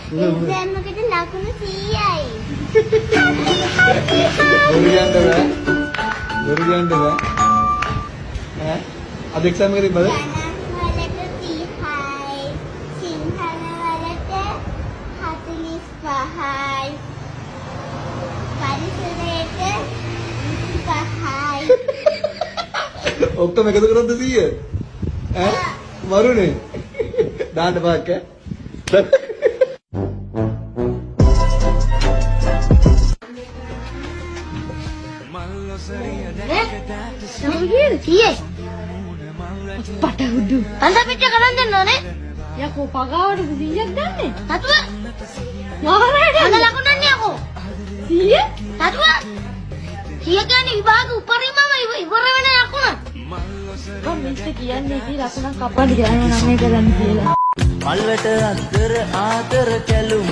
Exam එකට ලකුණු 100යි. බොරු කියන්න බෑ. ඈ අද එක්සෑම් එකේ තිබ්බද? ගණන් වලට 30යි. සිංහල වලට 45යි. පරිසරයට 25යි. ඔක්කොම එකතු කරොත් 100. ඈ මරුනේ. දාන්න පාක් ඈ. පටහුඩු. අන්ද පිට කරන් දෙන්න ඕනේ. යකෝ පගාවට 100ක් ගන්නෙ. නතුව. යාරට අද ලකුණන්නේ යකෝ. 100? නතුව. 100 කියන්නේ විභාග උපරිමම ඉවර වෙන ලකුණ. මම මිස්ටර් කියන්නේ ඉතින් ලකුණක් කපන්න ගියා නම් මේ කරන්න කියලා. මල්වට අතර ආතර කැලුම්